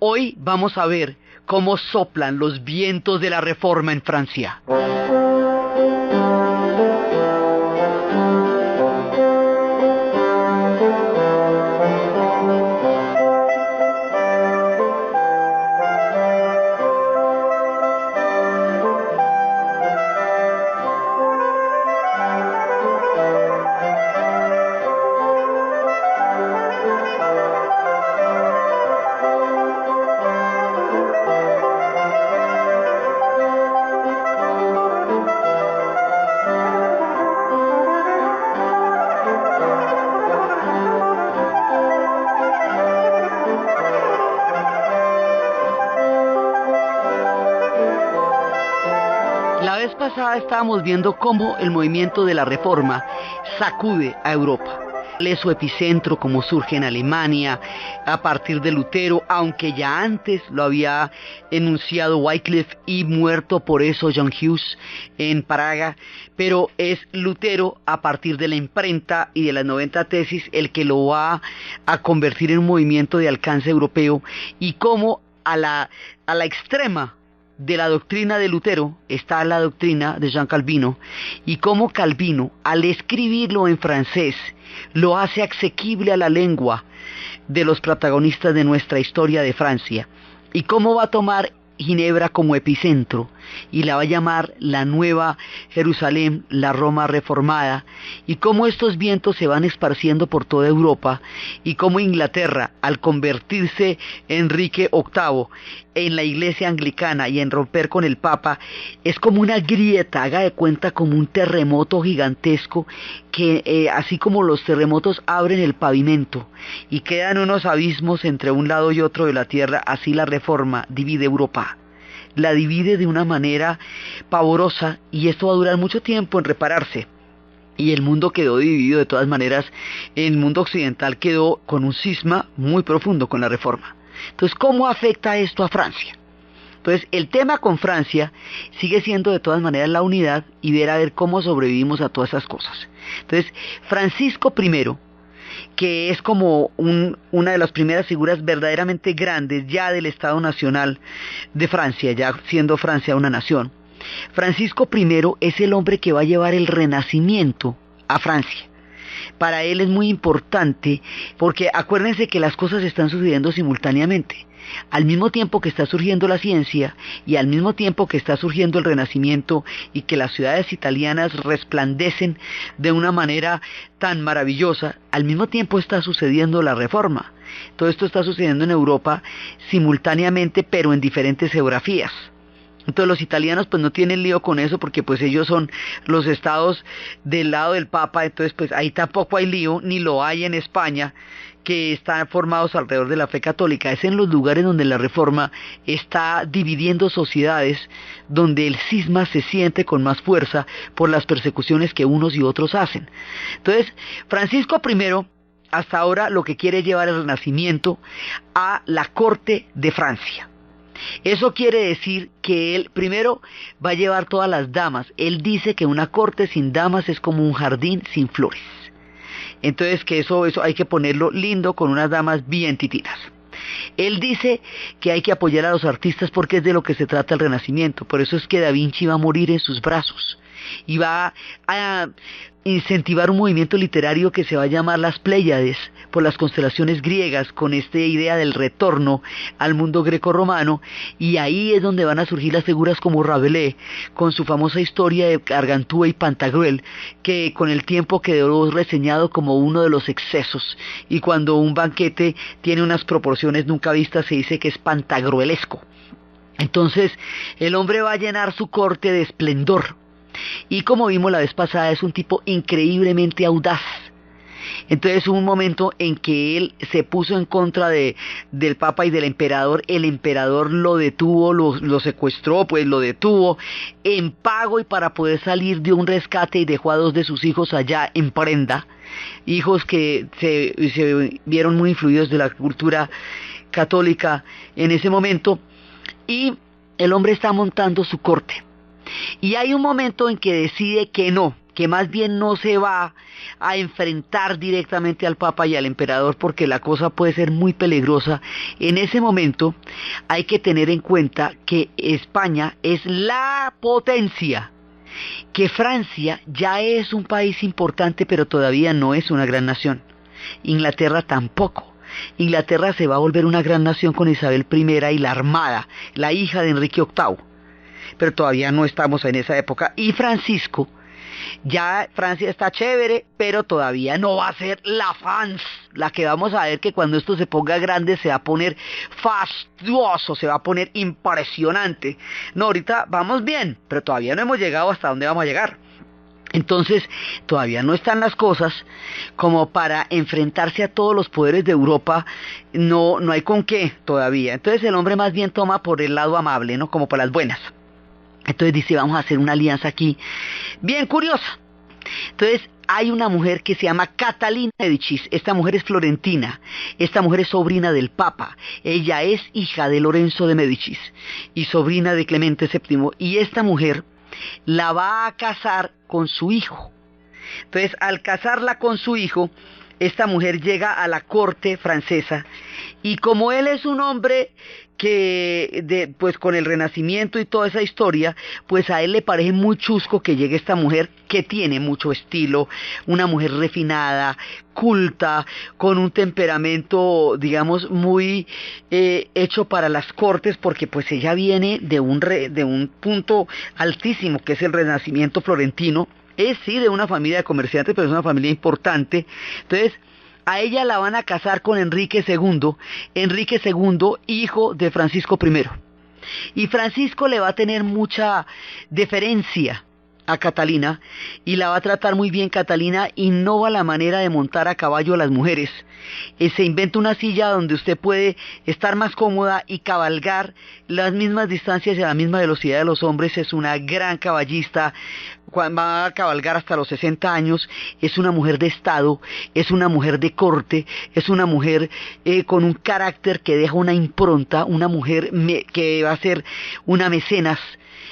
Hoy vamos a ver cómo soplan los vientos de la Reforma en Francia. La vez pasada estábamos viendo cómo el movimiento de la Reforma sacude a Europa. Es su epicentro, como surge en Alemania, a partir de Lutero, aunque ya antes lo había enunciado Wycliffe y muerto por eso John Hughes en Praga, pero es Lutero a partir de la imprenta y de las 90 tesis el que lo va a convertir en un movimiento de alcance europeo, y cómo a la extrema de la doctrina de Lutero está la doctrina de Jean Calvino, y cómo Calvino, al escribirlo en francés, lo hace asequible a la lengua de los protagonistas de nuestra historia de Francia, y cómo va a tomar Ginebra como epicentro y la va a llamar la Nueva Jerusalén, la Roma reformada, y cómo estos vientos se van esparciendo por toda Europa, y cómo Inglaterra, al convertirse Enrique VIII en la iglesia anglicana y en romper con el Papa, es como una grieta, haga de cuenta como un terremoto gigantesco que así como los terremotos abren el pavimento y quedan unos abismos entre un lado y otro de la tierra, así la Reforma divide Europa. La divide de una manera pavorosa, y esto va a durar mucho tiempo en repararse. Y el mundo quedó dividido de todas maneras. El mundo occidental quedó con un cisma muy profundo con la Reforma. Entonces, ¿cómo afecta esto a Francia? Entonces, el tema con Francia sigue siendo de todas maneras la unidad y ver a ver cómo sobrevivimos a todas esas cosas. Entonces, Francisco I, que es como una de las primeras figuras verdaderamente grandes ya del Estado Nacional de Francia, ya siendo Francia una nación. Francisco I es el hombre que va a llevar el Renacimiento a Francia. Para él es muy importante porque acuérdense que las cosas están sucediendo simultáneamente. Al mismo tiempo que está surgiendo la ciencia y al mismo tiempo que está surgiendo el Renacimiento y que las ciudades italianas resplandecen de una manera tan maravillosa, al mismo tiempo está sucediendo la Reforma. Todo esto está sucediendo en Europa simultáneamente, pero en diferentes geografías. Entonces los italianos pues no tienen lío con eso, porque pues ellos son los estados del lado del Papa, entonces pues ahí tampoco hay lío, ni lo hay en España, que están formados alrededor de la fe católica. Es en los lugares donde la Reforma está dividiendo sociedades, donde el cisma se siente con más fuerza por las persecuciones que unos y otros hacen. Entonces, Francisco I, hasta ahora lo que quiere es llevar el Renacimiento a la corte de Francia. Eso quiere decir que él primero va a llevar todas las damas. Él dice que una corte sin damas es como un jardín sin flores. Entonces que eso hay que ponerlo lindo con unas damas bien tititas. Él dice que hay que apoyar a los artistas porque es de lo que se trata el Renacimiento. Por eso es que Da Vinci va a morir en sus brazos y va a incentivar un movimiento literario que se va a llamar las Pléyades, por las constelaciones griegas, con esta idea del retorno al mundo grecorromano, y ahí es donde van a surgir las figuras como Rabelais, con su famosa historia de Gargantúa y Pantagruel, que con el tiempo quedó reseñado como uno de los excesos, y cuando un banquete tiene unas proporciones nunca vistas se dice que es pantagruelesco. Entonces el hombre va a llenar su corte de esplendor, y como vimos la vez pasada es un tipo increíblemente audaz. Entonces hubo un momento en que él se puso en contra del Papa y del emperador. El emperador lo detuvo, lo secuestró, pues lo detuvo en pago, y para poder salir dio un rescate y dejó a 2 de sus hijos allá en prenda, hijos que se vieron muy influidos de la cultura católica en ese momento, y el hombre está montando su corte. Y hay un momento en que decide que no, que más bien no se va a enfrentar directamente al Papa y al emperador porque la cosa puede ser muy peligrosa. En ese momento hay que tener en cuenta que España es la potencia, que Francia ya es un país importante pero todavía no es una gran nación. Inglaterra tampoco. Inglaterra se va a volver una gran nación con Isabel I y la Armada, la hija de Enrique VIII, pero todavía no estamos en esa época. Y Francisco, ya Francia está chévere, pero todavía no va a ser la France, la que vamos a ver que cuando esto se ponga grande se va a poner fastuoso, se va a poner impresionante. No, ahorita vamos bien, pero todavía no hemos llegado hasta donde vamos a llegar. Entonces, todavía no están las cosas como para enfrentarse a todos los poderes de Europa, no hay con qué todavía. Entonces el hombre más bien toma por el lado amable, ¿no? Como por las buenas. Entonces dice, vamos a hacer una alianza aquí bien curiosa. Entonces hay una mujer que se llama Catalina Medici. Esta mujer es florentina, esta mujer es sobrina del Papa, ella es hija de Lorenzo de Medici y sobrina de Clemente VII, y esta mujer la va a casar con su hijo. Entonces, al casarla con su hijo, esta mujer llega a la corte francesa, y como él es un hombre que pues con el Renacimiento y toda esa historia, pues a él le parece muy chusco que llegue esta mujer que tiene mucho estilo, una mujer refinada, culta, con un temperamento, digamos, muy hecho para las cortes, porque pues ella viene de un punto altísimo, que es el Renacimiento florentino. Es sí de una familia de comerciantes, pero es una familia importante. Entonces, a ella la van a casar con Enrique II, hijo de Francisco I. Y Francisco le va a tener mucha deferencia a Catalina, y la va a tratar muy bien. Catalina innova la manera de montar a caballo a las mujeres. Se inventa una silla donde usted puede estar más cómoda y cabalgar las mismas distancias y a la misma velocidad de los hombres. Es una gran caballista, va a cabalgar hasta los 60 años, es una mujer de estado, es una mujer de corte, es una mujer con un carácter que deja una impronta, una mujer que va a ser una mecenas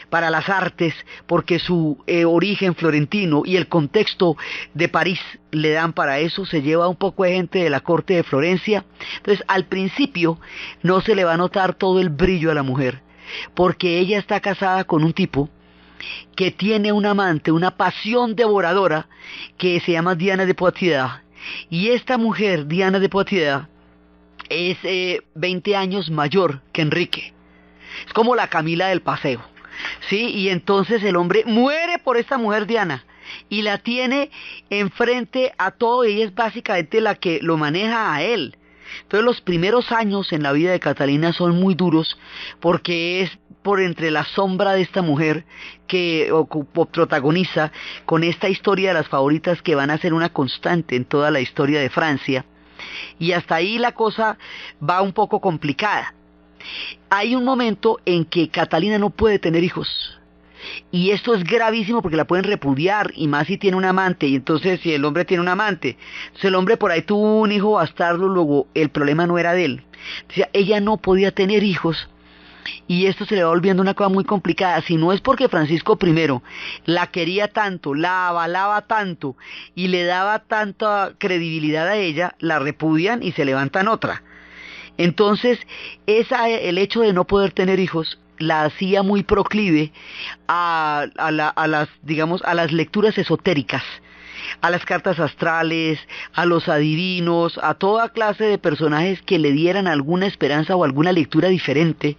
para las artes, porque su origen florentino y el contexto de París le dan para eso. Se lleva un poco de gente de la corte de Florencia. Entonces, al principio no se le va a notar todo el brillo a la mujer, porque ella está casada con un tipo que tiene un amante, una pasión devoradora, que se llama Diana de Poitiers. Y esta mujer, Diana de Poitiers, es 20 años mayor que Enrique. Es como la Camila del paseo. Sí, y entonces el hombre muere por esta mujer Diana y la tiene enfrente a todo. Ella es básicamente la que lo maneja a él. Entonces los primeros años en la vida de Catalina son muy duros, porque es por entre la sombra de esta mujer que protagoniza con esta historia de las favoritas, que van a ser una constante en toda la historia de Francia, y hasta ahí la cosa va un poco complicada. Hay un momento en que Catalina no puede tener hijos, y esto es gravísimo porque la pueden repudiar, y más si tiene un amante. Y entonces, si el hombre tiene un amante, entonces el hombre por ahí tuvo un hijo bastardo, luego el problema no era de él. Entonces, ella no podía tener hijos, y esto se le va volviendo una cosa muy complicada. Si no es porque Francisco I la quería tanto, la avalaba tanto y le daba tanta credibilidad a ella, la repudian y se levantan otra. Entonces, el hecho de no poder tener hijos la hacía muy proclive a las lecturas esotéricas, a las cartas astrales, a los adivinos, a toda clase de personajes que le dieran alguna esperanza o alguna lectura diferente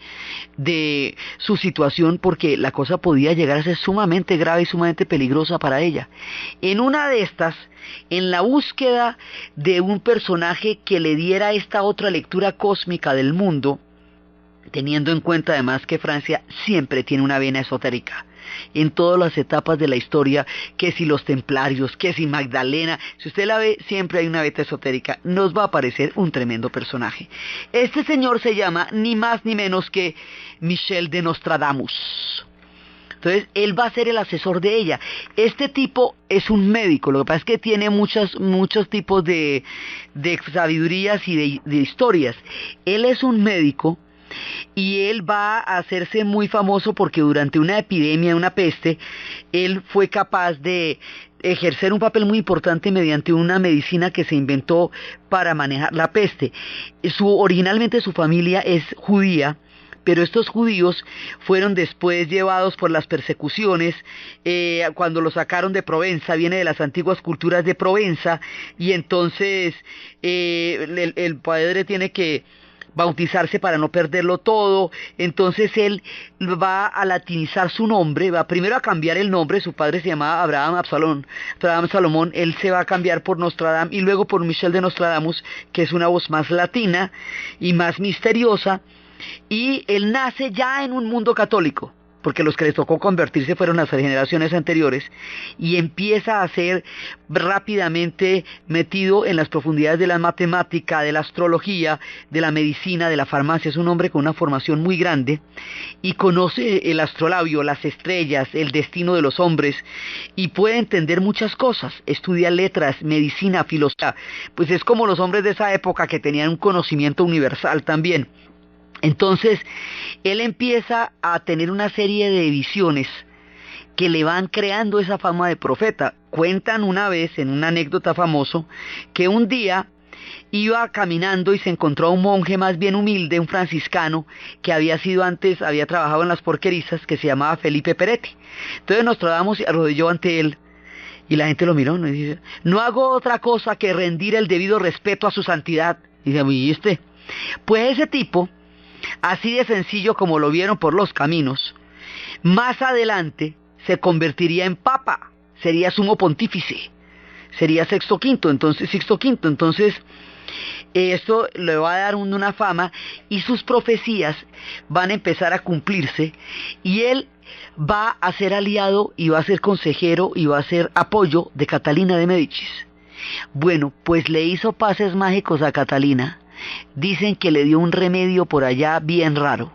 de su situación, porque la cosa podía llegar a ser sumamente grave y sumamente peligrosa para ella. En una de estas, en la búsqueda de un personaje que le diera esta otra lectura cósmica del mundo, teniendo en cuenta además que Francia siempre tiene una vena esotérica en todas las etapas de la historia, que si los templarios, que si Magdalena, si usted la ve, siempre hay una vena esotérica, nos va a parecer un tremendo personaje. Este señor se llama ni más ni menos que Michel de Nostradamus. Entonces, él va a ser el asesor de ella. Este tipo es un médico, lo que pasa es que tiene muchos tipos de sabidurías y de historias. Él es un médico y él va a hacerse muy famoso porque durante una epidemia, una peste, él fue capaz de ejercer un papel muy importante mediante una medicina que se inventó para manejar la peste. Originalmente su familia es judía, pero estos judíos fueron después llevados por las persecuciones, cuando los sacaron de Provenza, viene de las antiguas culturas de Provenza, y entonces el padre tiene que bautizarse para no perderlo todo. Entonces él va a latinizar su nombre, va primero a cambiar el nombre. Su padre se llamaba Abraham Salomón, él se va a cambiar por Nostradamus y luego por Michel de Nostradamus, que es una voz más latina y más misteriosa. Y él nace ya en un mundo católico, porque los que les tocó convertirse fueron las generaciones anteriores, y empieza a ser rápidamente metido en las profundidades de la matemática, de la astrología, de la medicina, de la farmacia. Es un hombre con una formación muy grande y conoce el astrolabio, las estrellas, el destino de los hombres, y puede entender muchas cosas. Estudia letras, medicina, filosofía. Pues es como los hombres de esa época que tenían un conocimiento universal también. Entonces, él empieza a tener una serie de visiones que le van creando esa fama de profeta. Cuentan una vez, en una anécdota famoso, que un día iba caminando y se encontró a un monje más bien humilde, un franciscano, que había trabajado en las porquerizas, que se llamaba Felipe Peretti. Entonces Nostradamus se arrodilló ante él, y la gente lo miró, ¿no? Y dice: no hago otra cosa que rendir el debido respeto a su santidad. Y dice: ¿viste? Pues ese tipo, así de sencillo como lo vieron por los caminos, más adelante se convertiría en papa, sería sumo pontífice, sería Sixto V. Entonces esto le va a dar una fama, y sus profecías van a empezar a cumplirse, y él va a ser aliado y va a ser consejero y va a ser apoyo de Catalina de Médicis. Bueno, pues le hizo pases mágicos a Catalina. Dicen que le dio un remedio por allá bien raro,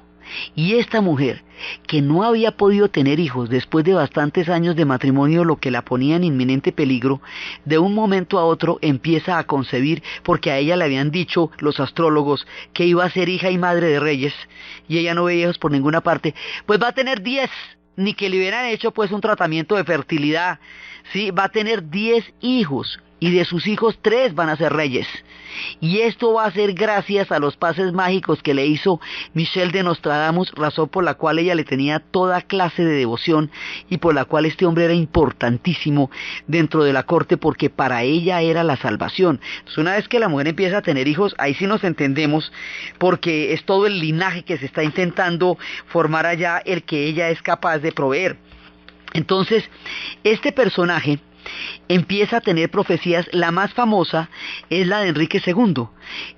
y esta mujer, que no había podido tener hijos después de bastantes años de matrimonio, lo que la ponía en inminente peligro, de un momento a otro empieza a concebir, porque a ella le habían dicho los astrólogos que iba a ser hija y madre de reyes, y ella no veía hijos por ninguna parte. Pues va a tener 10, ni que le hubieran hecho pues un tratamiento de fertilidad, ¿sí? Va a tener 10 hijos, y de sus hijos 3 van a ser reyes. Y esto va a ser gracias a los pases mágicos que le hizo Michel de Nostradamus, razón por la cual ella le tenía toda clase de devoción y por la cual este hombre era importantísimo dentro de la corte, porque para ella era la salvación. Entonces, una vez que la mujer empieza a tener hijos, ahí sí nos entendemos, porque es todo el linaje que se está intentando formar allá, el que ella es capaz de proveer. Entonces, este personaje empieza a tener profecías. La más famosa es la de Enrique II.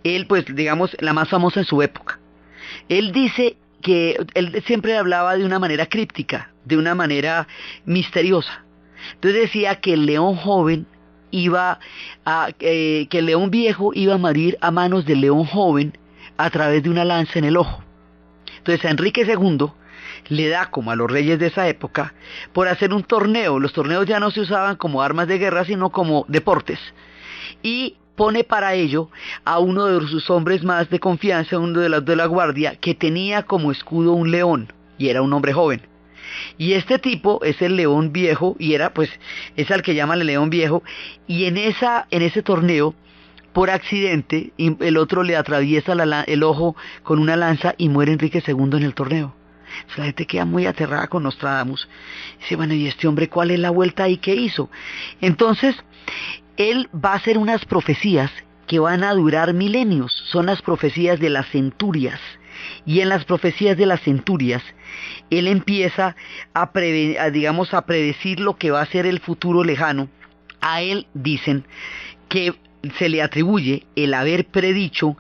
Él, pues, digamos, la más famosa en su época. Él dice que él siempre hablaba de una manera críptica, de una manera misteriosa. Entonces decía que el león joven que el león viejo iba a morir a manos del león joven a través de una lanza en el ojo. Entonces a Enrique II le da, como a los reyes de esa época, por hacer un torneo. Los torneos ya no se usaban como armas de guerra, sino como deportes. Y pone para ello a uno de sus hombres más de confianza, uno de la guardia, que tenía como escudo un león, y era un hombre joven. Y este tipo es el león viejo, y es al que llaman el león viejo, y en ese torneo, por accidente, el otro le atraviesa el ojo con una lanza y muere Enrique II en el torneo. Entonces la gente queda muy aterrada con Nostradamus. Dice: bueno, ¿y este hombre cuál es la vuelta ahí que hizo? Entonces, él va a hacer unas profecías que van a durar milenios. Son las profecías de las centurias. Y en las profecías de las centurias, él empieza a predecir lo que va a ser el futuro lejano. A él dicen que se le atribuye el haber predicho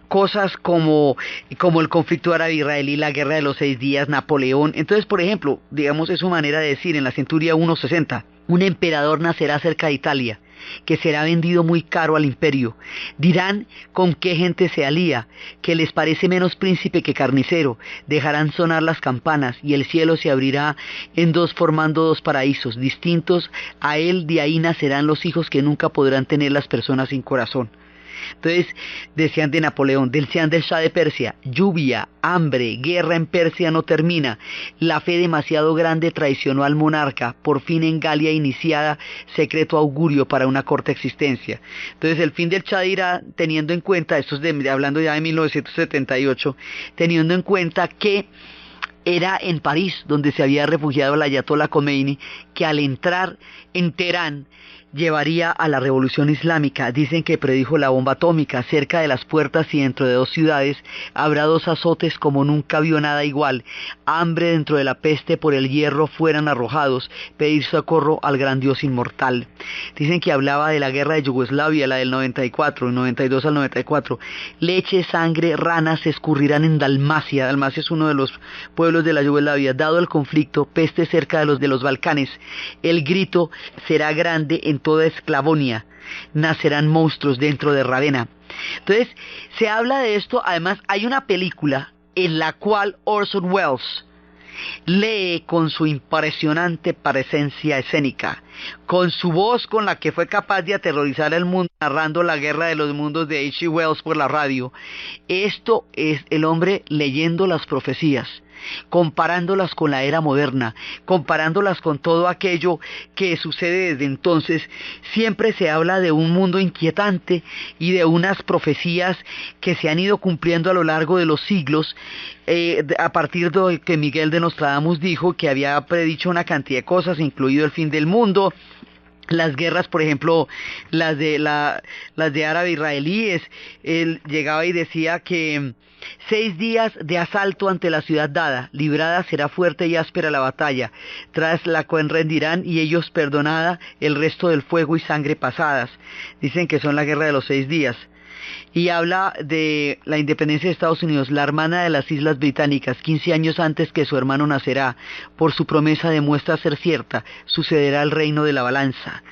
cosas como el conflicto árabe-israelí, la guerra de los 6 días, Napoleón. Entonces, por ejemplo, digamos, es su manera de decir en la centuria 160, un emperador nacerá cerca de Italia, que será vendido muy caro al imperio. Dirán con qué gente se alía, que les parece menos príncipe que carnicero. Dejarán sonar las campanas y el cielo se abrirá en dos, formando 2 paraísos distintos. A él de ahí nacerán los hijos que nunca podrán tener las personas sin corazón. Entonces decían de Napoleón, decían del Shah de Persia: lluvia, hambre, guerra en Persia no termina, la fe demasiado grande traicionó al monarca, por fin en Galia iniciada, secreto augurio para una corta existencia. Entonces el fin del Shah de Irán, teniendo en cuenta, esto es hablando ya de 1978, teniendo en cuenta que era en París donde se había refugiado el Ayatollah Khomeini, que al entrar en Teherán llevaría a la revolución islámica. Dicen que predijo la bomba atómica cerca de las puertas, y dentro de 2 ciudades habrá 2 azotes como nunca vio nada igual. Hambre dentro de la peste, por el hierro fueran arrojados, pedir socorro al gran Dios inmortal. Dicen que hablaba de la guerra de Yugoslavia, la del 94, 92 al 94. Leche, sangre, ranas se escurrirán en Dalmacia. Dalmacia es uno de los pueblos de la Yugoslavia. Dado el conflicto, peste cerca de los Balcanes. El grito será grande en toda Esclavonia, nacerán monstruos dentro de Ravenna. Entonces se habla de esto. Además hay una película en la cual Orson Welles lee con su impresionante presencia escénica, con su voz con la que fue capaz de aterrorizar al mundo narrando la guerra de los mundos de H. G. Wells por la radio. Esto es el hombre leyendo las profecías, comparándolas con la era moderna, comparándolas con todo aquello que sucede desde entonces. Siempre se habla de un mundo inquietante y de unas profecías que se han ido cumpliendo a lo largo de los siglos, a partir de que Miguel de Nostradamus dijo que había predicho una cantidad de cosas, incluido el fin del mundo. Las guerras, por ejemplo, las de árabe-israelíes, él llegaba y decía que 6 días de asalto ante la ciudad dada, librada será fuerte y áspera la batalla, tras la cual rendirán y ellos perdonada el resto del fuego y sangre pasadas. Dicen que son la guerra de los 6 días. Y habla de la independencia de Estados Unidos. La hermana de las Islas Británicas, 15 años antes que su hermano nacerá, por su promesa demuestra ser cierta, sucederá el reino de la balanza.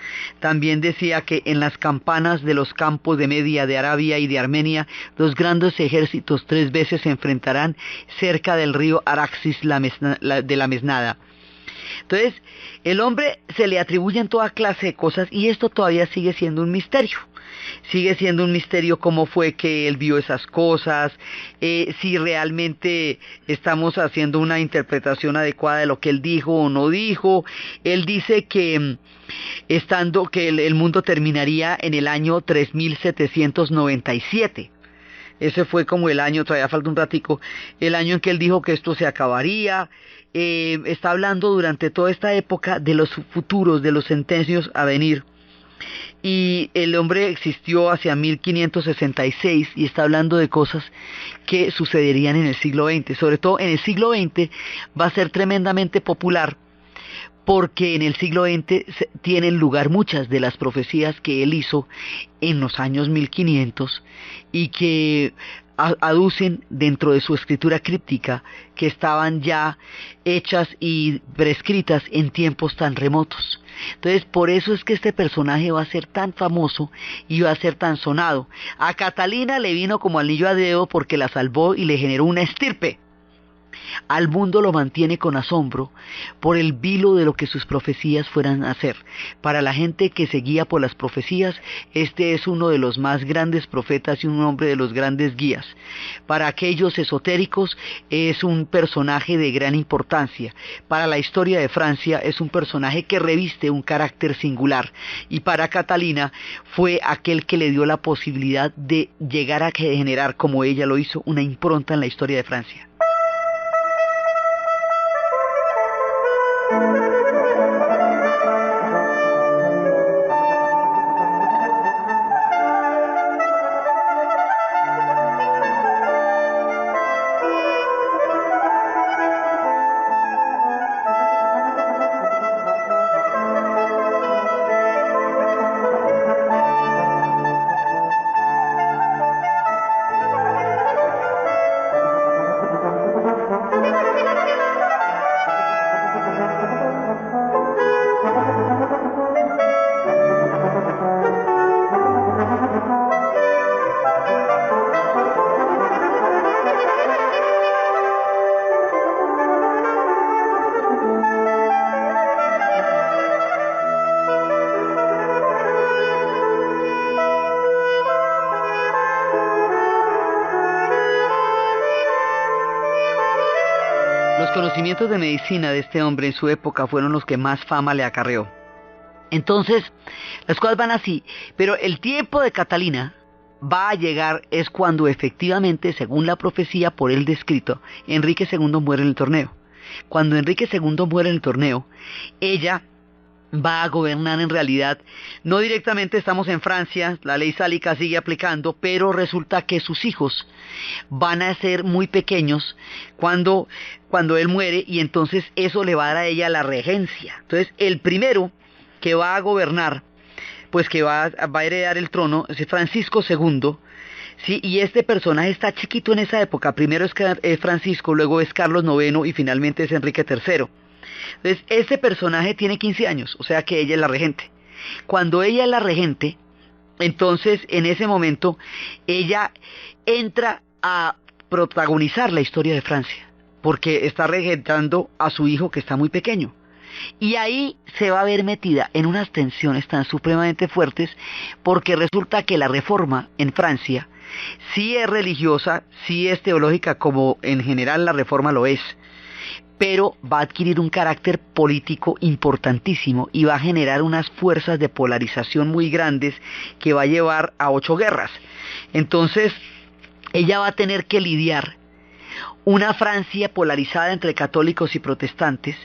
También decía que en las campanas de los campos de Media, de Arabia y de Armenia, los grandes ejércitos 3 veces se enfrentarán cerca del río Araxis de la Mesnada. Entonces, el hombre se le atribuyen toda clase de cosas, y esto todavía sigue siendo un misterio. Sigue siendo un misterio cómo fue que él vio esas cosas, si realmente estamos haciendo una interpretación adecuada de lo que él dijo o no dijo. Él dice que el mundo terminaría en el año 3797. Ese fue como el año, todavía falta un ratico, el año en que él dijo que esto se acabaría. Está hablando durante toda esta época de los futuros, de los centenios a venir. Y el hombre existió hacia 1566 y está hablando de cosas que sucederían en el siglo XX. Sobre todo en el siglo XX va a ser tremendamente popular, porque en el siglo XX tienen lugar muchas de las profecías que él hizo en los años 1500 y que aducen dentro de su escritura críptica que estaban ya hechas y prescritas en tiempos tan remotos. Entonces, por eso es que este personaje va a ser tan famoso y va a ser tan sonado. A Catalina le vino como anillo al dedo porque la salvó y le generó una estirpe. Al mundo lo mantiene con asombro por el vilo de lo que sus profecías fueran a hacer. Para la gente que se guía por las profecías, este es uno de los más grandes profetas y un hombre de los grandes guías. Para aquellos esotéricos es un personaje de gran importancia. Para la historia de Francia es un personaje que reviste un carácter singular. Y para Catalina fue aquel que le dio la posibilidad de llegar a generar, como ella lo hizo, una impronta en la historia de Francia. Los conocimientos de medicina de este hombre en su época fueron los que más fama le acarreó. Entonces, las cosas van así, pero el tiempo de Catalina va a llegar es cuando efectivamente, según la profecía por él descrito, Enrique II muere en el torneo. Cuando Enrique II muere en el torneo, ella va a gobernar en realidad, no directamente, estamos en Francia, la ley sálica sigue aplicando, pero resulta que sus hijos van a ser muy pequeños cuando él muere, y entonces eso le va a dar a ella la regencia. Entonces el primero que va a gobernar, pues que va a heredar el trono, es Francisco II, ¿sí? Y este personaje está chiquito en esa época, primero es Francisco, luego es Carlos IX y finalmente es Enrique III. Entonces, este personaje tiene 15 años, o sea que ella es la regente. Cuando ella es la regente, entonces en ese momento ella entra a protagonizar la historia de Francia, porque está regentando a su hijo que está muy pequeño. Y ahí se va a ver metida en unas tensiones tan supremamente fuertes, porque resulta que la reforma en Francia sí es religiosa, sí es teológica, como en general la reforma lo es, pero va a adquirir un carácter político importantísimo y va a generar unas fuerzas de polarización muy grandes que va a llevar a 8 guerras. Entonces, ella va a tener que lidiar una Francia polarizada entre católicos y protestantes,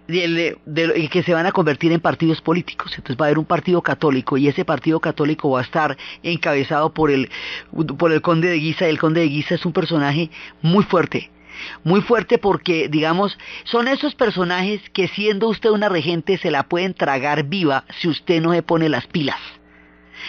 que se van a convertir en partidos políticos. Entonces va a haber un partido católico, y ese partido católico va a estar encabezado por el conde de Guisa, y el conde de Guisa es un personaje muy fuerte porque, digamos, son esos personajes que, siendo usted una regente, se la pueden tragar viva si usted no se pone las pilas.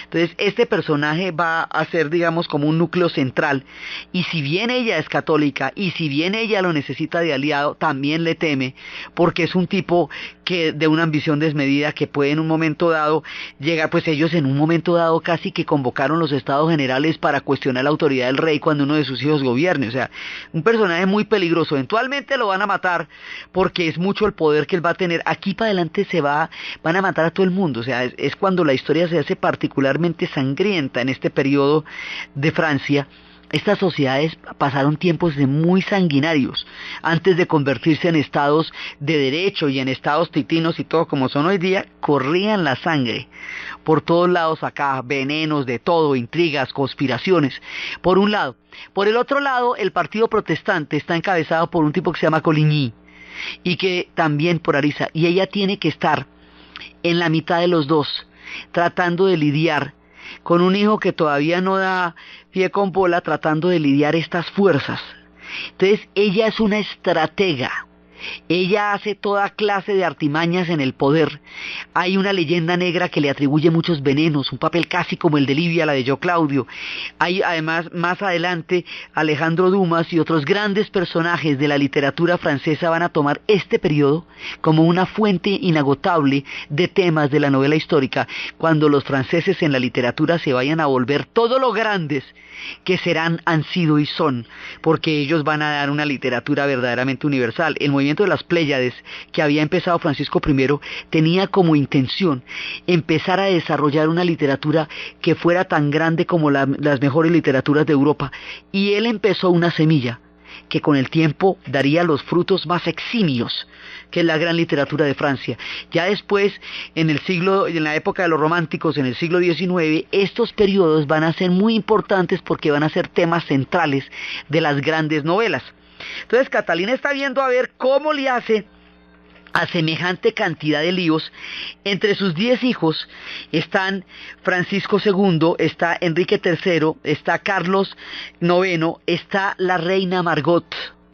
Entonces este personaje va a ser, digamos, como un núcleo central, y si bien ella es católica y si bien ella lo necesita de aliado, también le teme, porque es un tipo que de una ambición desmedida, que puede en un momento dado llegar, pues ellos en un momento dado casi que convocaron los estados generales para cuestionar la autoridad del rey cuando uno de sus hijos gobierne. O sea, un personaje muy peligroso. Eventualmente lo van a matar porque es mucho el poder que él va a tener. Aquí para adelante van a matar a todo el mundo. O sea, es cuando la historia se hace particularmente sangrienta en este periodo de Francia. Estas sociedades pasaron tiempos de muy sanguinarios antes de convertirse en estados de derecho y en estados titinos y todo como son hoy día. Corrían la sangre por todos lados acá, venenos de todo, intrigas, conspiraciones, por un lado. Por el otro lado, el partido protestante está encabezado por un tipo que se llama Coligny y que también polariza, y ella tiene que estar en la mitad de los dos, tratando de lidiar con un hijo que todavía no da pie con bola, tratando de lidiar estas fuerzas. Entonces ella es una estratega, ella hace toda clase de artimañas en el poder. Hay una leyenda negra que le atribuye muchos venenos, un papel casi como el de Livia, la de Yo Claudio. Hay además, más adelante, Alejandro Dumas y otros grandes personajes de la literatura francesa van a tomar este periodo como una fuente inagotable de temas de la novela histórica, cuando los franceses en la literatura se vayan a volver todo lo grandes que serán, han sido y son, porque ellos van a dar una literatura verdaderamente universal. El movimiento de las Pléyades, que había empezado Francisco I, tenía como intención empezar a desarrollar una literatura que fuera tan grande como las mejores literaturas de Europa, y él empezó una semilla que con el tiempo daría los frutos más eximios, que es la gran literatura de Francia. Ya después, en la época de los románticos, en el siglo XIX, estos periodos van a ser muy importantes porque van a ser temas centrales de las grandes novelas. Entonces Catalina está viendo a ver cómo le hace a semejante cantidad de líos. Entre sus 10 hijos están Francisco II, está Enrique III, está Carlos IX, está la reina Margot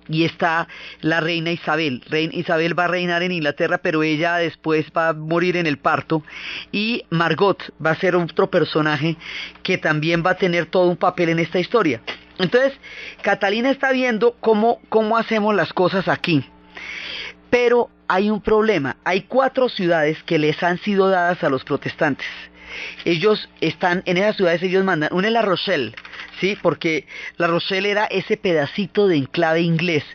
y está la reina Isabel. Reina Isabel va a reinar en Inglaterra, pero ella después va a morir en el parto, y Margot va a ser otro personaje que también va a tener todo un papel en esta historia. Entonces Catalina está viendo cómo hacemos las cosas aquí. Pero hay un problema, hay 4 ciudades que les han sido dadas a los protestantes. Ellos están, en esas ciudades ellos mandan, una es La Rochelle, ¿sí? Porque La Rochelle era ese pedacito de enclave inglés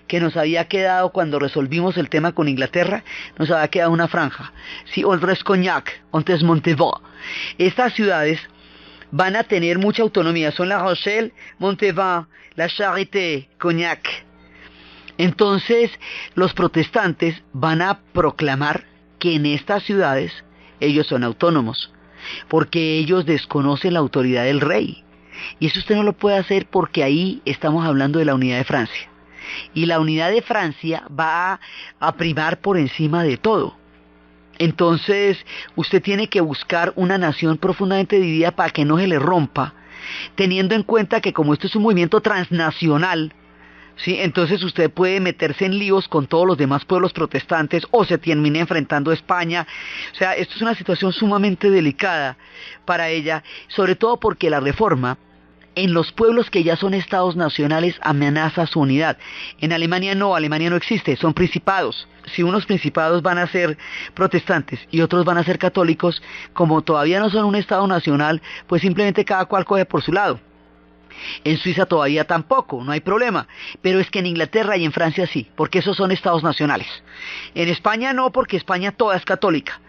que nos había quedado cuando resolvimos el tema con Inglaterra, nos había quedado una franja, ¿sí? Ontres Cognac, Ontres Montauban. Estas ciudades van a tener mucha autonomía, son La Rochelle, Montauban, La Charité, Cognac. Entonces, los protestantes van a proclamar que en estas ciudades ellos son autónomos, porque ellos desconocen la autoridad del rey. Y eso usted no lo puede hacer porque ahí estamos hablando de la unidad de Francia. Y la unidad de Francia va a primar por encima de todo. Entonces, usted tiene que buscar una nación profundamente dividida para que no se le rompa, teniendo en cuenta que como esto es un movimiento transnacional, ¿sí? Entonces usted puede meterse en líos con todos los demás pueblos protestantes o se termina enfrentando a España. O sea, esto es una situación sumamente delicada para ella, sobre todo porque la reforma en los pueblos que ya son estados nacionales amenaza su unidad. En Alemania no existe, son principados. Si unos principados van a ser protestantes y otros van a ser católicos, como todavía no son un estado nacional, pues simplemente cada cual coge por su lado. En Suiza todavía tampoco, no hay problema, pero es que en Inglaterra y en Francia sí, porque esos son estados nacionales. En España no, porque España toda es católica.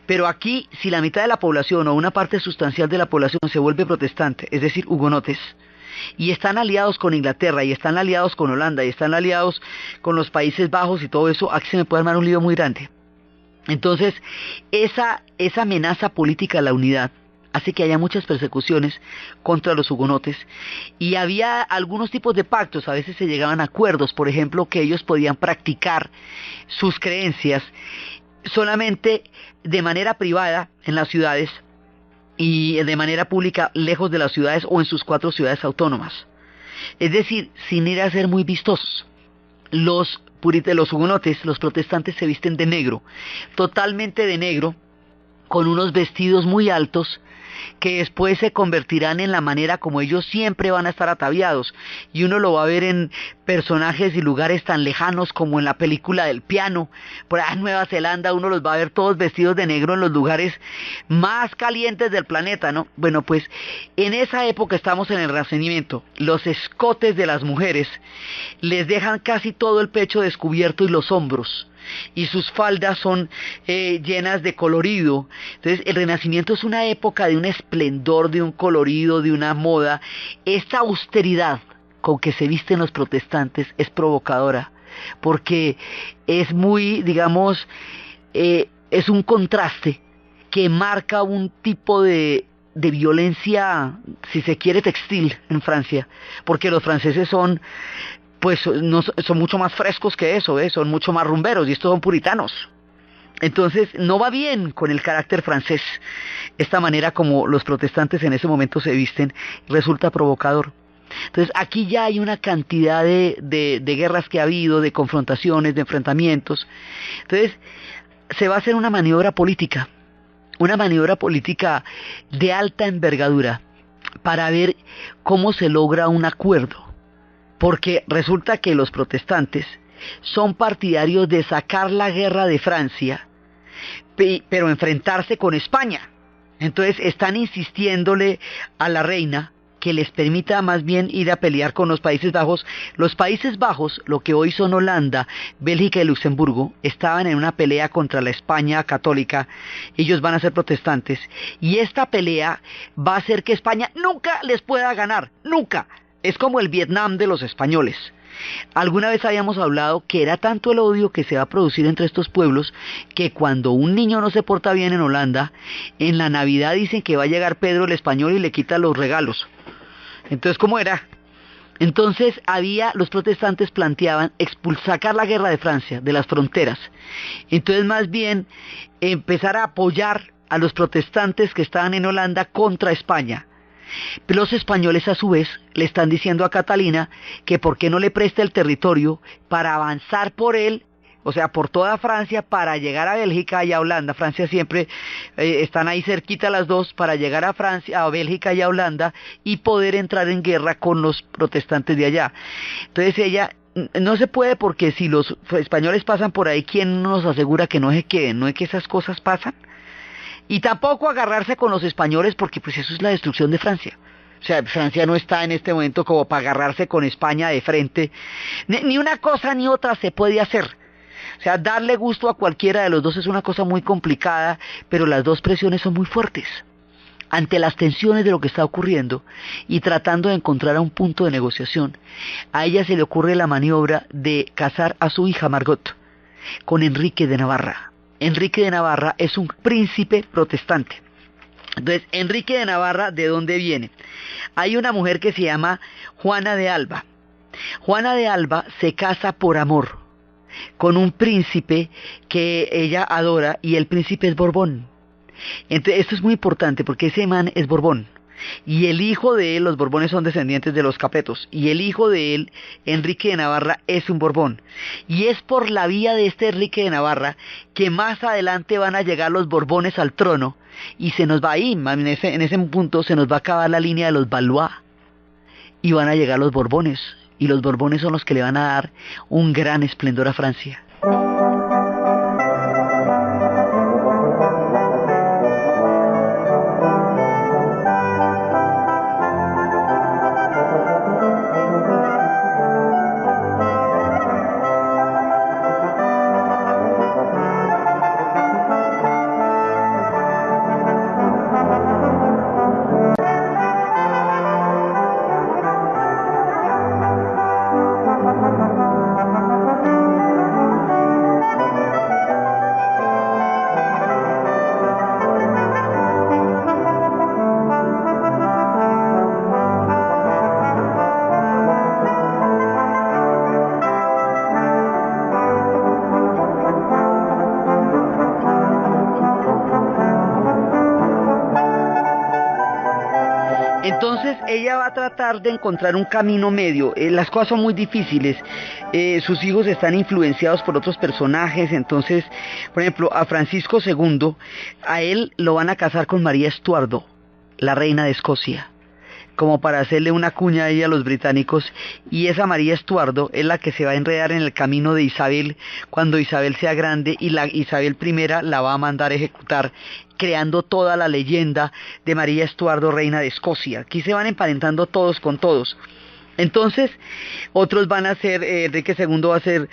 Pero aquí, si la mitad de la población o una parte sustancial de la población se vuelve protestante, es decir, hugonotes, y están aliados con Inglaterra, y están aliados con Holanda, y están aliados con los Países Bajos y todo eso, aquí se me puede armar un lío muy grande. Entonces, esa amenaza política a la unidad hace que haya muchas persecuciones contra los hugonotes, y había algunos tipos de pactos, a veces se llegaban a acuerdos, por ejemplo, que ellos podían practicar sus creencias solamente de manera privada en las ciudades y de manera pública lejos de las ciudades o en sus 4 ciudades autónomas. Es decir, sin ir a ser muy vistosos. Los hugonotes, los protestantes se visten de negro, totalmente de negro, con unos vestidos muy altos que después se convertirán en la manera como ellos siempre van a estar ataviados, y uno lo va a ver en personajes y lugares tan lejanos como en la película del piano, por allá en Nueva Zelanda uno los va a ver todos vestidos de negro en los lugares más calientes del planeta, ¿no? Bueno, pues en esa época estamos en el Renacimiento, los escotes de las mujeres les dejan casi todo el pecho descubierto y los hombros, y sus faldas son llenas de colorido. Entonces el Renacimiento es una época de un esplendor, de un colorido, de una moda. Esta austeridad con que se visten los protestantes es provocadora, porque es muy, digamos, es un contraste que marca un tipo de violencia, si se quiere, textil en Francia, porque los franceses son no, son mucho más frescos que eso, son mucho más rumberos, y estos son puritanos. Entonces no va bien con el carácter francés esta manera como los protestantes en ese momento se visten, resulta provocador. Entonces aquí ya hay una cantidad de guerras que ha habido, de confrontaciones, de enfrentamientos. Entonces se va a hacer una maniobra política de alta envergadura para ver cómo se logra un acuerdo. Porque resulta que los protestantes son partidarios de sacar la guerra de Francia, pero enfrentarse con España. Entonces están insistiéndole a la reina que les permita más bien ir a pelear con los Países Bajos. Los Países Bajos, lo que hoy son Holanda, Bélgica y Luxemburgo, estaban en una pelea contra la España católica. Ellos van a ser protestantes, y esta pelea va a hacer que España nunca les pueda ganar, nunca. Es como el Vietnam de los españoles. Alguna vez habíamos hablado que era tanto el odio que se va a producir entre estos pueblos, que cuando un niño no se porta bien en Holanda, en la Navidad dicen que va a llegar Pedro el Español y le quita los regalos. Entonces, ¿cómo era? Entonces los protestantes planteaban sacar la guerra de Francia de las fronteras. Entonces más bien empezar a apoyar a los protestantes que estaban en Holanda contra España. Los españoles a su vez le están diciendo a Catalina que por qué no le presta el territorio para avanzar por él, o sea, por toda Francia, para llegar a Bélgica y a Holanda. Francia siempre están ahí cerquita las dos, para llegar a Francia, a Bélgica y a Holanda, y poder entrar en guerra con los protestantes de allá. Entonces ella, no se puede, porque si los españoles pasan por ahí, ¿quién nos asegura que no se queden? ¿No es que esas cosas pasan? Y tampoco agarrarse con los españoles, porque pues eso es la destrucción de Francia. O sea, Francia no está en este momento como para agarrarse con España de frente. Ni una cosa ni otra se puede hacer. O sea, darle gusto a cualquiera de los dos es una cosa muy complicada, pero las dos presiones son muy fuertes. ante las tensiones de lo que está ocurriendo y tratando de encontrar un punto de negociación, a ella se le ocurre la maniobra de casar a su hija Margot con Enrique de Navarra. Enrique de Navarra es un príncipe protestante. Entonces, Enrique de Navarra, ¿de dónde viene? Hay una mujer que se llama Juana de Alba. Juana de Alba se casa por amor con un príncipe que ella adora, y el príncipe es Borbón. Entonces, esto es muy importante porque ese man es Borbón. Y el hijo de él, los Borbones son descendientes de los Capetos, y el hijo de él, Enrique de Navarra, es un Borbón. Y es por la vía de este Enrique de Navarra que más adelante van a llegar los Borbones al trono, y se nos va ahí, en ese punto se nos va a acabar la línea de los Valois, y van a llegar los Borbones, y los Borbones son los que le van a dar un gran esplendor a Francia. Entonces ella va a tratar de encontrar un camino medio. Las cosas son muy difíciles. Sus hijos están influenciados por otros personajes. Entonces, por ejemplo, a Francisco II, a él lo van a casar con María Estuardo, la reina de Escocia, como para hacerle una cuña ahí a los británicos. Y esa María Estuardo es la que se va a enredar en el camino de Isabel cuando Isabel sea grande, y la Isabel I la va a mandar a ejecutar, creando toda la leyenda de María Estuardo, reina de Escocia. Aquí se van emparentando todos con todos. Entonces, otros van a ser, Enrique II va a ser,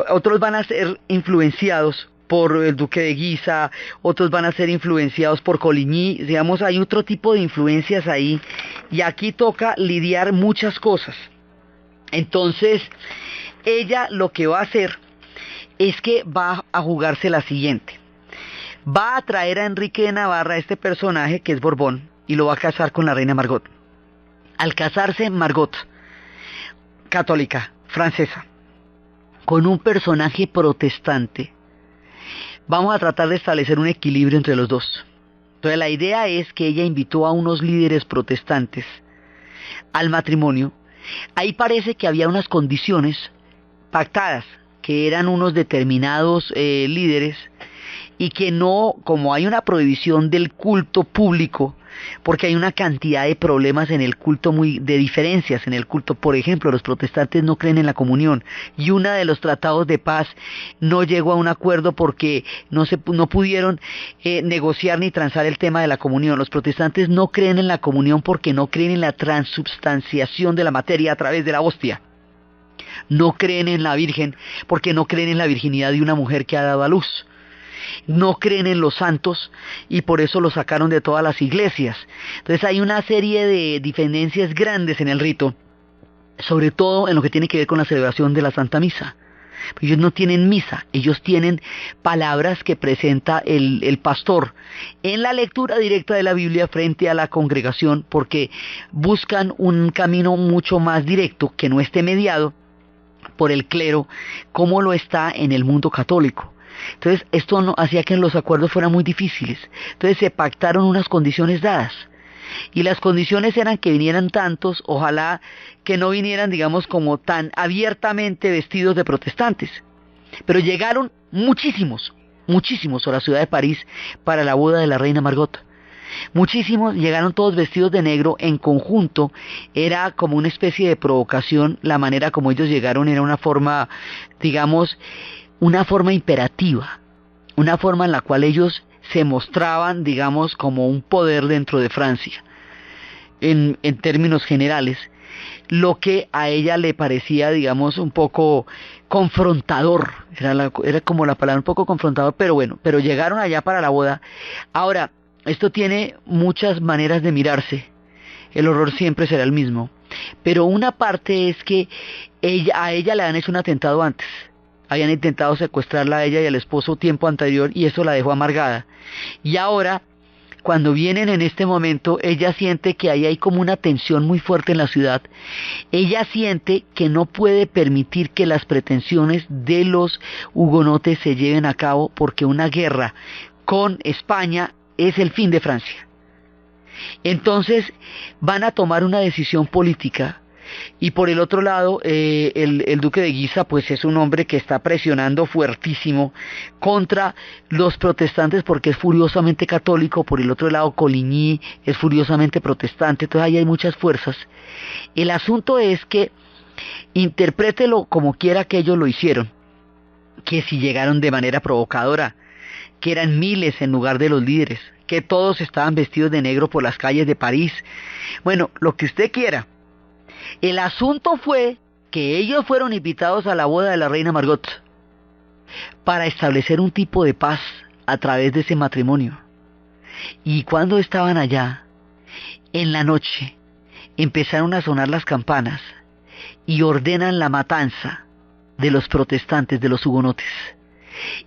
otros van a ser influenciados por el duque de Guisa, otros van a ser influenciados por Coligny. Digamos, hay otro tipo de influencias ahí, y aquí toca lidiar muchas cosas. Entonces, ella lo que va a hacer es que va a jugarse la siguiente: va a traer a Enrique de Navarra, este personaje que es Borbón, y lo va a casar con la reina Margot. Al casarse Margot, católica, francesa, con un personaje protestante, vamos a tratar de establecer un equilibrio entre los dos. Entonces la idea es que ella invitó a unos líderes protestantes al matrimonio. Ahí parece que había unas condiciones pactadas, que eran unos determinados líderes, y que no, como hay una prohibición del culto público, porque hay una cantidad de problemas en el culto, de diferencias en el culto. Por ejemplo, los protestantes no creen en la comunión, y uno de los tratados de paz no llegó a un acuerdo porque no pudieron negociar ni transar el tema de la comunión. Los protestantes no creen en la comunión porque no creen en la transubstanciación de la materia a través de la hostia. No creen en la Virgen porque no creen en la virginidad de una mujer que ha dado a luz. No creen en los santos, y por eso los sacaron de todas las iglesias. Entonces hay una serie de diferencias grandes en el rito, sobre todo en lo que tiene que ver con la celebración de la Santa Misa. Ellos no tienen misa, ellos tienen palabras que presenta el pastor en la lectura directa de la Biblia frente a la congregación, porque buscan un camino mucho más directo, que no esté mediado por el clero, como lo está en el mundo católico. Entonces esto no hacía que los acuerdos fueran muy difíciles. Entonces se pactaron unas condiciones dadas, y las condiciones eran que vinieran tantos, ojalá que no vinieran, digamos, como tan abiertamente vestidos de protestantes, pero llegaron muchísimos a la ciudad de París para la boda de la reina Margot. Muchísimos llegaron todos vestidos de negro en conjunto. Era como una especie de provocación. La manera como ellos llegaron era una forma, digamos, una forma imperativa, una forma en la cual ellos se mostraban, digamos, como un poder dentro de Francia, en términos generales, lo que a ella le parecía, digamos, un poco confrontador, era como la palabra, un poco confrontador, pero bueno, pero llegaron allá para la boda. Ahora, Esto tiene muchas maneras de mirarse. El horror siempre será el mismo. Pero una parte es que a ella le han hecho un atentado antes. Habían intentado secuestrarla a ella y al esposo tiempo anterior y eso la dejó amargada. Y ahora, cuando vienen en este momento, ella siente que ahí hay como una tensión muy fuerte en la ciudad. Ella siente que no puede permitir que las pretensiones de los hugonotes se lleven a cabo porque una guerra con España es el fin de Francia. Entonces van a tomar una decisión política. Y por el otro lado, el duque de Guisa pues es un hombre que está presionando fuertísimo contra los protestantes porque es furiosamente católico. Por el otro lado, Coligny es furiosamente protestante. Entonces ahí hay muchas fuerzas. El asunto es que, interprételo como quiera que ellos lo hicieron, que si llegaron de manera provocadora, que eran miles en lugar de los líderes, que todos estaban vestidos de negro por las calles de París. Bueno, lo que usted quiera. El asunto fue que ellos fueron invitados a la boda de la reina Margot para establecer un tipo de paz a través de ese matrimonio. Y cuando estaban allá, en la noche, empezaron a sonar las campanas y ordenan la matanza de los protestantes, de los hugonotes.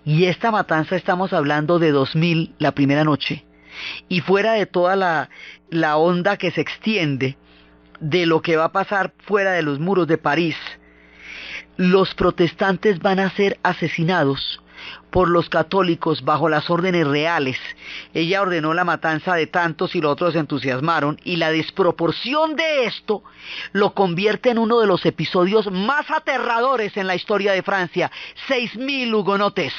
Y esta matanza estamos hablando de 2000 la primera noche. Y fuera de toda la onda que se extiende de lo que va a pasar fuera de los muros de París, los protestantes van a ser asesinados por los católicos bajo las órdenes reales. Ella ordenó la matanza de tantos y los otros se entusiasmaron, y la desproporción de esto lo convierte en uno de los episodios más aterradores en la historia de Francia. 6.000 hugonotes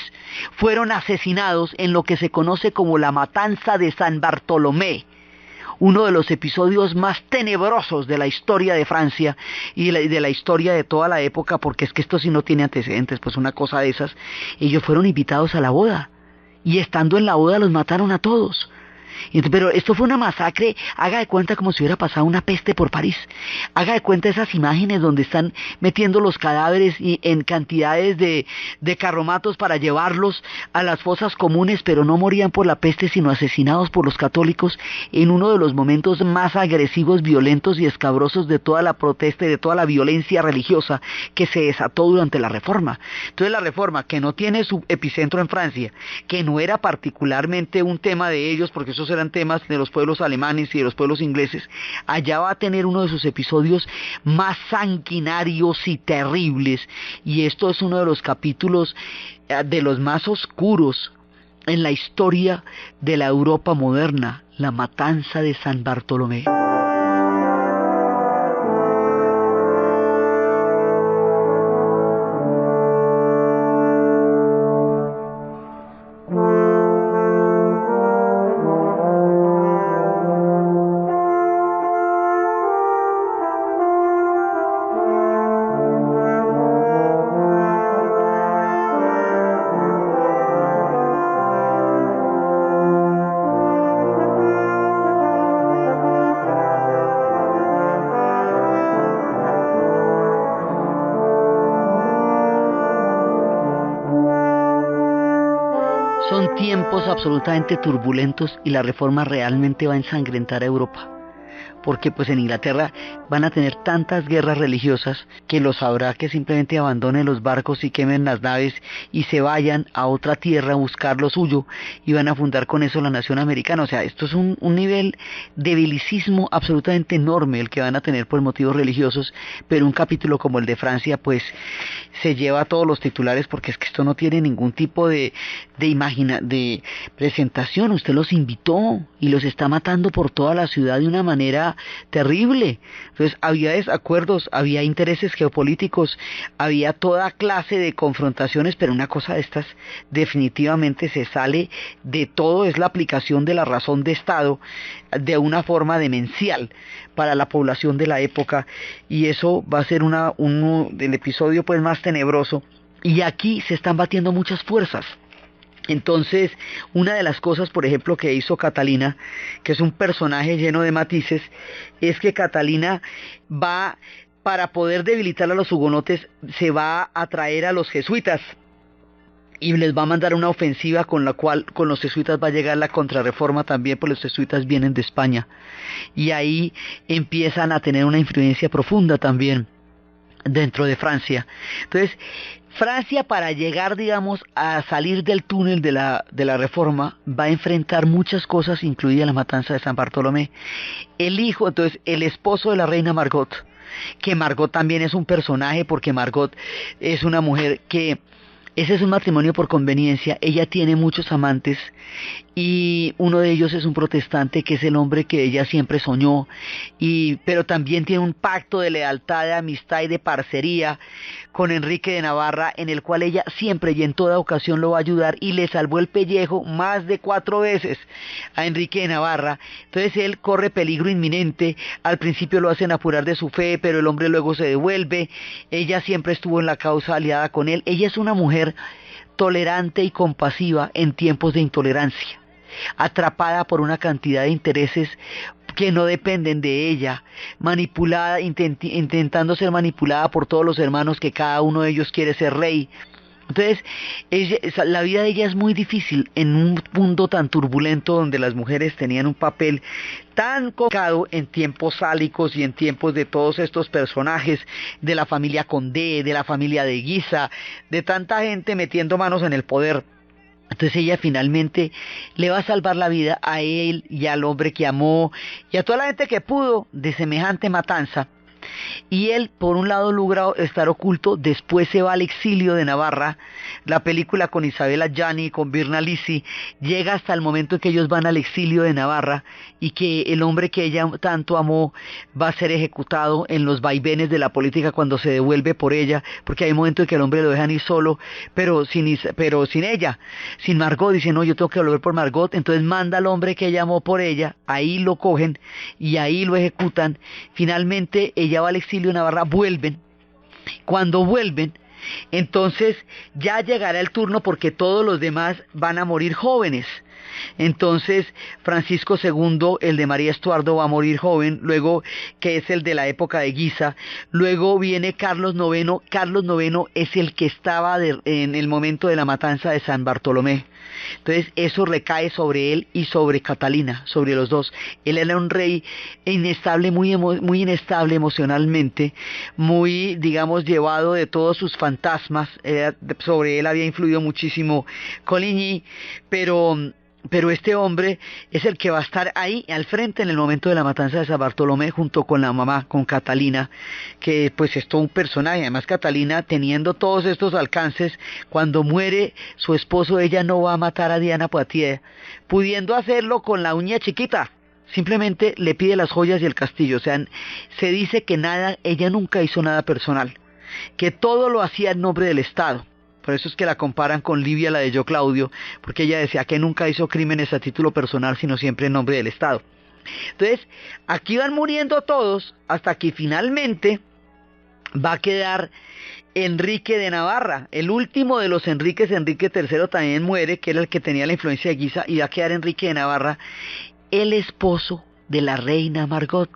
fueron asesinados en lo que se conoce como la matanza de San Bartolomé, uno de los episodios más tenebrosos de la historia de Francia y de la historia de toda la época, porque es que esto sí no tiene antecedentes, pues una cosa de esas. Ellos fueron invitados a la boda, y estando en la boda los mataron a todos. Pero esto fue una masacre, haga de cuenta como si hubiera pasado una peste por París. Haga de cuenta esas imágenes donde están metiendo los cadáveres en cantidades de carromatos para llevarlos a las fosas comunes, pero no morían por la peste, sino asesinados por los católicos en uno de los momentos más agresivos, violentos y escabrosos de toda la protesta y de toda la violencia religiosa que se desató durante la Reforma. Entonces la Reforma, que no tiene su epicentro en Francia, que no era particularmente un tema de ellos, porque esos eran temas de los pueblos alemanes y de los pueblos ingleses, allá va a tener uno de sus episodios más sanguinarios y terribles, y esto es uno de los capítulos de los más oscuros en la historia de la Europa moderna, la matanza de San Bartolomé. Son tiempos absolutamente turbulentos y la Reforma realmente va a ensangrentar a Europa, porque pues en Inglaterra van a tener tantas guerras religiosas que los habrá que simplemente abandonen los barcos y quemen las naves y se vayan a otra tierra a buscar lo suyo, y van a fundar con eso la nación americana. O sea, esto es un nivel de belicismo absolutamente enorme el que van a tener por motivos religiosos, pero un capítulo como el de Francia pues se lleva a todos los titulares, porque es que esto no tiene ningún tipo de presentación. Usted los invitó y los está matando por toda la ciudad de una manera terrible. Entonces había desacuerdos, había intereses geopolíticos, había toda clase de confrontaciones, pero una cosa de estas definitivamente se sale de todo, es la aplicación de la razón de Estado de una forma demencial para la población de la época, y eso va a ser uno del episodio pues más tenebroso, y aquí se están batiendo muchas fuerzas. Entonces, una de las cosas, por ejemplo, que hizo Catalina, que es un personaje lleno de matices, es que Catalina va, para poder debilitar a los hugonotes, se va a traer a los jesuitas. y les va a mandar una ofensiva con la cual con los jesuitas va a llegar la contrarreforma también, porque los jesuitas vienen de España y ahí empiezan a tener una influencia profunda también dentro de Francia. Entonces, Francia, para llegar, digamos, a salir del túnel de la reforma, va a enfrentar muchas cosas, incluida la matanza de San Bartolomé. El hijo, entonces, el esposo de la reina Margot, que Margot también es un personaje, porque Margot es una mujer que ese es un matrimonio por conveniencia. Ella tiene muchos amantes y uno de ellos es un protestante, que es el hombre que ella siempre soñó, pero también tiene un pacto de lealtad, de amistad y de parcería con Enrique de Navarra, en el cual ella siempre y en toda ocasión lo va a ayudar, y le salvó el pellejo más de 4 veces a Enrique de Navarra. Entonces él corre peligro inminente. Al principio lo hacen apurar de su fe, pero el hombre luego se devuelve. Ella siempre estuvo en la causa, aliada con él. Ella es una mujer tolerante y compasiva en tiempos de intolerancia, atrapada por una cantidad de intereses que no dependen de ella, manipulada, intentando ser manipulada por todos los hermanos, que cada uno de ellos quiere ser rey. Entonces, la vida de ella es muy difícil en un mundo tan turbulento, donde las mujeres tenían un papel tan complicado en tiempos sálicos y en tiempos de todos estos personajes de la familia Condé, de la familia de Guisa, de tanta gente metiendo manos en el poder. Entonces ella finalmente le va a salvar la vida a él y al hombre que amó y a toda la gente que pudo de semejante matanza. Y él, por un lado, logra estar oculto. Después se va al exilio de Navarra. La película con Isabel Allani, con Virna Lisi, llega hasta el momento en que ellos van al exilio de Navarra, y que el hombre que ella tanto amó va a ser ejecutado en los vaivenes de la política cuando se devuelve por ella, porque hay un momento en que el hombre lo dejan ir solo, pero sin ella, sin Margot. Dice, no, yo tengo que volver por Margot. Entonces manda al hombre que ella amó por ella, ahí lo cogen y ahí lo ejecutan. Finalmente ella va al exilio de Navarra, vuelven. Cuando vuelven, entonces ya llegará el turno, porque todos los demás van a morir jóvenes. Entonces Francisco II, el de María Estuardo, va a morir joven, luego, que es el de la época de Guisa. Luego viene Carlos IX. Carlos IX es el que estaba en el momento de la matanza de San Bartolomé. Entonces eso recae sobre él y sobre Catalina, sobre los dos. Él era un rey inestable, muy inestable emocionalmente, muy, digamos, llevado de todos sus fantasmas. Sobre él había influido muchísimo Coligny, pero este hombre es el que va a estar ahí al frente en el momento de la matanza de San Bartolomé, junto con la mamá, con Catalina, que pues es todo un personaje. Además, Catalina, teniendo todos estos alcances, cuando muere su esposo, ella no va a matar a Diana Poitiers, pudiendo hacerlo con la uña chiquita. Simplemente le pide las joyas y el castillo. O sea, se dice que ella nunca hizo nada personal, que todo lo hacía en nombre del Estado. Por eso es que la comparan con Livia, la de Yo Claudio, porque ella decía que nunca hizo crímenes a título personal, sino siempre en nombre del Estado. Entonces, aquí van muriendo todos, hasta que finalmente va a quedar Enrique de Navarra, el último de los Enriques. Enrique III también muere, que era el que tenía la influencia de Guisa, y va a quedar Enrique de Navarra, el esposo de la reina Margot.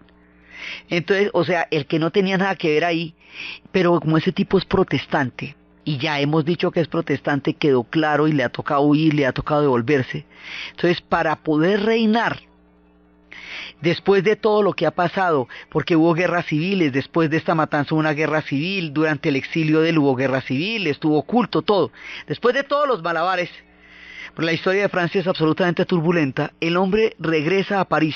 Entonces, o sea, el que no tenía nada que ver ahí, pero como ese tipo es protestante, y ya hemos dicho que es protestante, quedó claro, y le ha tocado huir, le ha tocado devolverse. Entonces, para poder reinar, después de todo lo que ha pasado, porque hubo guerras civiles, después de esta matanza hubo una guerra civil, durante el exilio de él hubo guerra civil, estuvo oculto todo. Después de todos los malabares, porque la historia de Francia es absolutamente turbulenta, el hombre regresa a París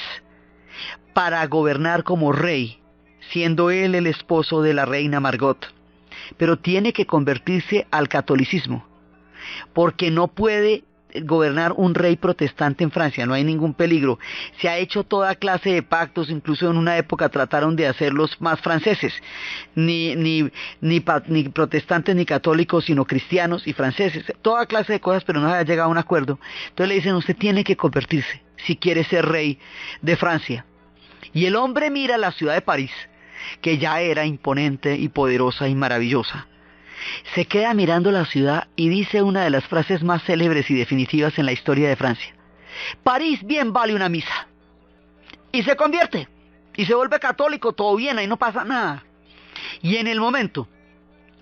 para gobernar como rey, siendo él el esposo de la reina Margot. Pero tiene que convertirse al catolicismo, porque no puede gobernar un rey protestante en Francia, no hay ningún peligro. Se ha hecho toda clase de pactos, incluso en una época trataron de hacerlos más franceses, ni protestantes ni católicos, sino cristianos y franceses, toda clase de cosas, pero no se ha llegado a un acuerdo. Entonces le dicen, usted tiene que convertirse si quiere ser rey de Francia. Y el hombre mira la ciudad de París, que ya era imponente y poderosa y maravillosa. Se queda mirando la ciudad y dice una de las frases más célebres y definitivas en la historia de Francia: París bien vale una misa. Y se convierte, y se vuelve católico, todo bien, ahí no pasa nada. Y en el momento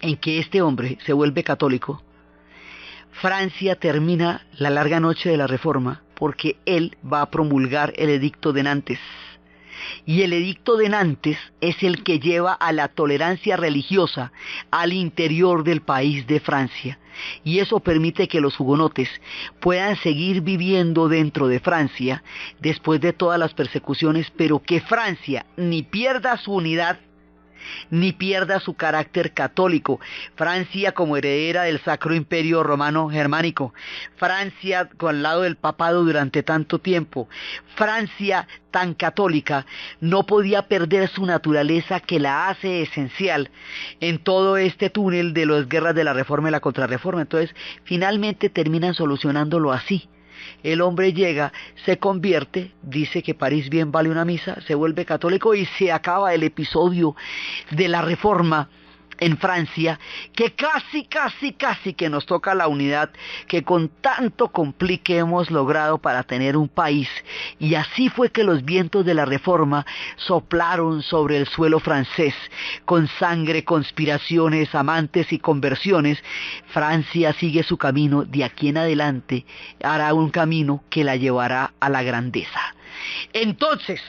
en que este hombre se vuelve católico, Francia termina la larga noche de la Reforma porque él va a promulgar el Edicto de Nantes. Y el Edicto de Nantes es el que lleva a la tolerancia religiosa al interior del país de Francia. Y eso permite que los hugonotes puedan seguir viviendo dentro de Francia después de todas las persecuciones, pero que Francia ni pierda su unidad ni pierda su carácter católico. Francia como heredera del Sacro Imperio Romano Germánico, Francia con el lado del papado durante tanto tiempo, Francia tan católica, no podía perder su naturaleza que la hace esencial en todo este túnel de las guerras de la Reforma y la Contrarreforma. Entonces, finalmente terminan solucionándolo así. El hombre llega, se convierte, dice que París bien vale una misa, se vuelve católico y se acaba el episodio de la Reforma en Francia, que casi que nos toca la unidad que con tanto complique hemos logrado para tener un país. Y así fue que los vientos de la Reforma soplaron sobre el suelo francés, con sangre, conspiraciones, amantes y conversiones. Francia sigue su camino, de aquí en adelante hará un camino que la llevará a la grandeza. Entonces,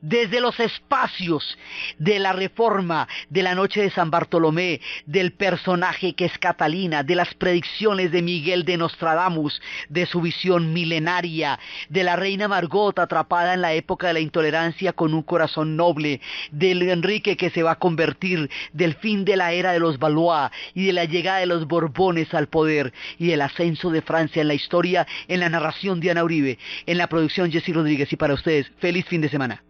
desde los espacios de la Reforma, de la noche de San Bartolomé, del personaje que es Catalina, de las predicciones de Miguel de Nostradamus, de su visión milenaria, de la reina Margot atrapada en la época de la intolerancia con un corazón noble, del Enrique que se va a convertir, del fin de la era de los Valois y de la llegada de los Borbones al poder y del ascenso de Francia en la historia, en la narración de Ana Uribe, en la producción Jessy Rodríguez. Y para ustedes, feliz fin de semana.